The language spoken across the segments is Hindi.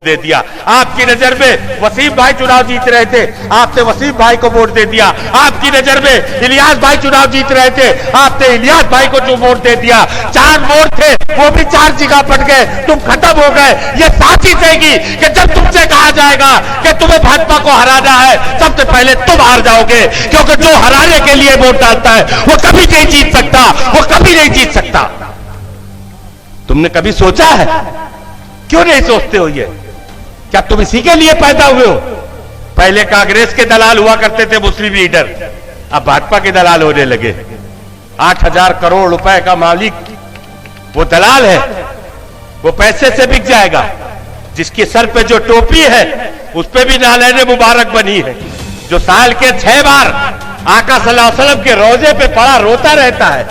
दे दिया। आपकी नजर में वसीम भाई चुनाव जीत रहे थे, आपने वसीम भाई को वोट दे दिया। आपकी नजर में इलियास भाई चुनाव जीत रहे थे, आपने इलियास भाई को जो वोट दे दिया। 4 वोट थे, वो भी 4 जगह पट गए, तुम खत्म हो गए। ये साजिश हैगी कि जब तुमसे कहा जाएगा कि तुम्हें भाजपा को हराना है, सबसे पहले तुम हार जाओगे, क्योंकि जो हराने के लिए वोट डालता है वो कभी नहीं जीत सकता, वो कभी नहीं जीत सकता। तुमने कभी सोचा है? क्यों नहीं सोचते हो? ये क्या तुम इसी के लिए पैदा हुए हो? पहले कांग्रेस के दलाल हुआ करते थे मुस्लिम लीडर, अब भाजपा के दलाल होने लगे। 8,000 करोड़ रुपए का मालिक वो दलाल है, वो पैसे से बिक जाएगा। जिसके सर पे जो टोपी है उस पे भी नालैने मुबारक बनी है, जो साल के 6 बार आका सल्लल्लाहु अलैहि वसल्लम के रोजे पे पड़ा रोता रहता है,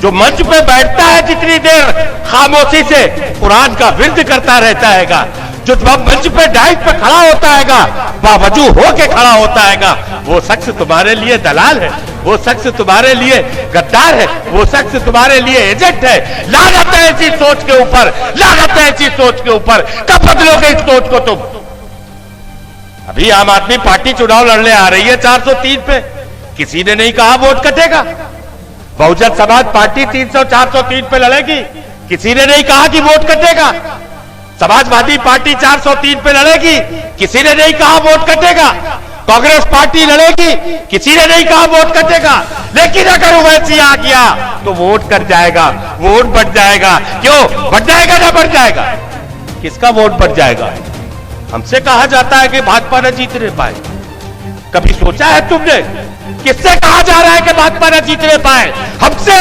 जो मंच पे बैठता है जितनी देर खामोशी से कुरान का विर्द करता रहता हैगा, जो मंच पे डाइट पे खड़ा होता हैगा, बावजू होके खड़ा होता हैगा, वो शख्स तुम्हारे लिए दलाल है, वो शख्स तुम्हारे लिए गद्दार है, वो शख्स तुम्हारे लिए एजेंट है। लानत है ऐसी सोच के ऊपर, लानत है ऐसी सोच के ऊपर। कब बदलोगे इस सोच को तुम? अभी आम आदमी पार्टी चुनाव लड़ने आ रही है 403 पे, किसी ने नहीं कहा वोट कटेगा। बहुजन समाज पार्टी 300-403 पे लड़ेगी, किसी ने नहीं कहा कि वोट कटेगा। समाजवादी पार्टी 403 पे लड़ेगी, किसी ने नहीं कहा वोट कटेगा। कांग्रेस पार्टी लड़ेगी, किसी ने नहीं कहा वोट कटेगा। लेकिन अगर ओवैसी आ गया तो वोट कट जाएगा, वोट बढ़ जाएगा। क्यों बढ़ जाएगा? ना बढ़ जाएगा? किसका वोट बढ़ जाएगा? हमसे कहा जाता है कि भाजपा न जीतने पाए। कभी सोचा है तुमने? किससे कहा जा रहा है कि भाजपा न जीतने पाए? हमसे।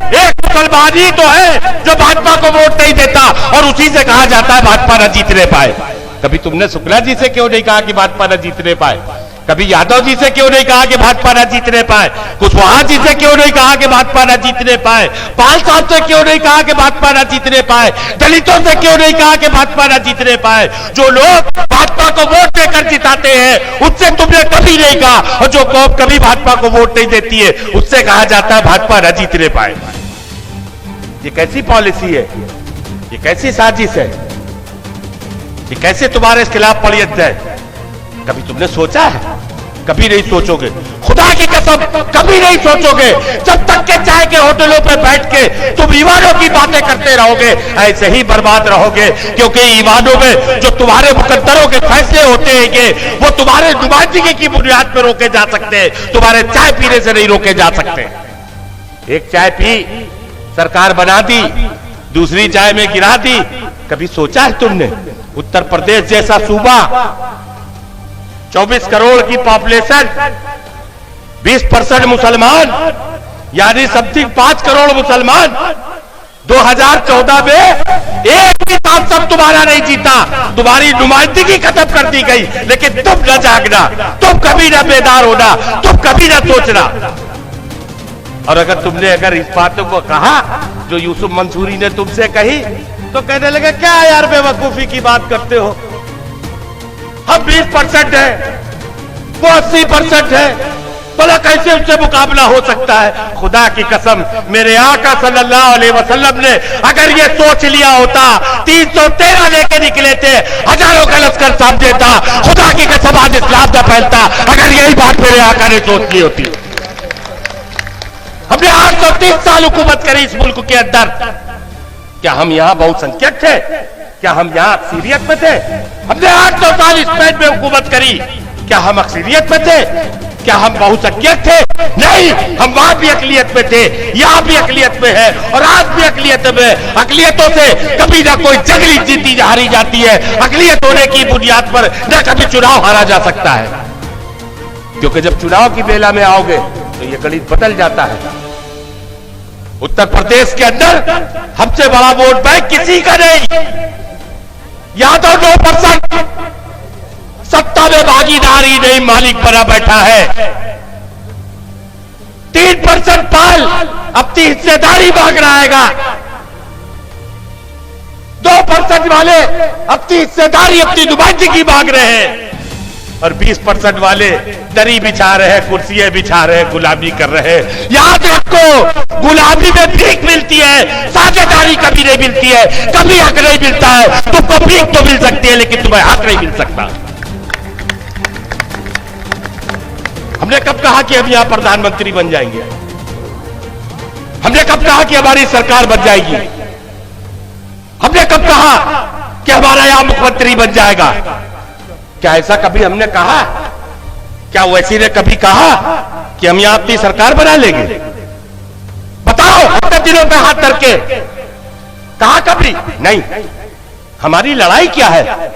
एक मुसलमान ही तो है जो भाजपा को वोट नहीं देता और उसी से कहा जाता है भाजपा न जीतने पाए। कभी तुमने शुक्ला जी से क्यों नहीं कहा कि भाजपा न जीतने पाए? कभी यादव जी से क्यों नहीं कहा कि भाजपा न जीतने पाए? कुशवाहा जी से क्यों नहीं कहा कि भाजपा न जीतने पाए? पाल साहब से क्यों नहीं कहा कि भाजपा न जीतने पाए? दलितों से क्यों नहीं कहा कि भाजपा न जीतने पाए? जो लोग भाजपा को वोट देकर जिताते हैं उससे तुमने कभी नहीं कहा, और जो कौम कभी भाजपा को वोट नहीं देती है उससे कहा जाता है भाजपा न जीतने पाए। ये कैसी पॉलिसी है? ये कैसी साजिश है? ये कैसे तुम्हारे खिलाफ पड़ियत है? कभी तुमने सोचा है? कभी नहीं सोचोगे, खुदा की कसम कभी नहीं सोचोगे। जब तक के चाय के होटलों पे बैठ के तुम ईमानों की बातें करते रहोगे, ऐसे ही बर्बाद रहोगे। क्योंकि ईमानों में जो तुम्हारे मुकद्दरों के फैसले होते हैं वो तुम्हारे नुमाइंदगी की बुनियाद पर रोके जा सकते हैं, तुम्हारे चाय पीने से नहीं रोके जा सकते। एक चाय पी, सरकार बना दी, दूसरी चाय में गिरा दी। कभी सोचा है तुमने? उत्तर प्रदेश जैसा सूबा, 24 करोड़ की पॉपुलेशन, 20% मुसलमान, यानी समथिंग 5 करोड़ मुसलमान। 2014 में एक भी सांसद तुम्हारा नहीं जीता, तुम्हारी नुमाइंदगी खत्म कर दी गई। लेकिन तुम न जागना, तुम कभी न बेदार होना, तुम कभी न सोचना। और अगर इस बातों को कहा जो यूसुफ मंसूरी ने तुमसे कही, तो कहने लगे क्या यार बेवकूफी की बात करते हो, हम 20% है, वो 80% है, भला कैसे उससे मुकाबला हो सकता है? खुदा की कसम मेरे आका सल्लल्लाहु अलैहि वसल्लम ने अगर ये सोच लिया होता, 313 लेके निकले थे, हजारों का लश्कर सामने था, खुदा की कसम आज इस्लाम न फैलता अगर यही बात मेरे आका ने सोच ली होती। हमने 830 साल हुकूमत करी इस मुल्क के अंदर। क्या हम यहां बहुसंख्यक थे? क्या हम यहां अक्सीरियत में थे? हमने 800 साल स्पेन में हुकूमत करी, क्या हम अक्सीरियत में थे? क्या हम बहुसंख्यक थे? नहीं, हम वहां भी अकलियत में थे, यहां भी अकलियत में है, और आज भी अकलियत में। अकलियतों से कभी ना कोई जंग जीती हारी जाती है, अकलियत होने की बुनियाद पर न कभी चुनाव हारा जा सकता है। क्योंकि जब चुनाव की बेला में आओगे तो ये गणित बदल जाता है। उत्तर प्रदेश के अंदर हमसे बड़ा वोट बैंक किसी का नहीं। यादव 9%, सत्ता में भागीदारी नहीं, मालिक बना बैठा है। 3% पाल अपनी हिस्सेदारी मांग रहा है। 2% वाले अपनी हिस्सेदारी, अपनी नुमाइंदगी मांग रहे हैं, और 20% वाले दरी बिछा रहे हैं, कुर्सियां बिछा रहे हैं, गुलामी कर रहे हैं। याद रखो आपको गुलामी में भीख मिलती है, साझेदारी कभी नहीं मिलती है, कभी हक नहीं मिलता है। तुमको भीख तो मिल सकती है लेकिन तुम्हें हक नहीं मिल सकता। हमने कब कहा कि हम यहां प्रधानमंत्री बन जाएंगे? हमने कब कहा कि हमारी सरकार बन जाएगी? हमने कब कहा कि हमारा यहां मुख्यमंत्री बन जाएगा? क्या ऐसा कभी हमने कहा? क्या वैसी ने कभी कहा कि हम यहां अपनी सरकार बना लेंगे? बताओ अपने दिनों पे हाथ धर के, कहा कभी? नहीं। हमारी लड़ाई क्या है?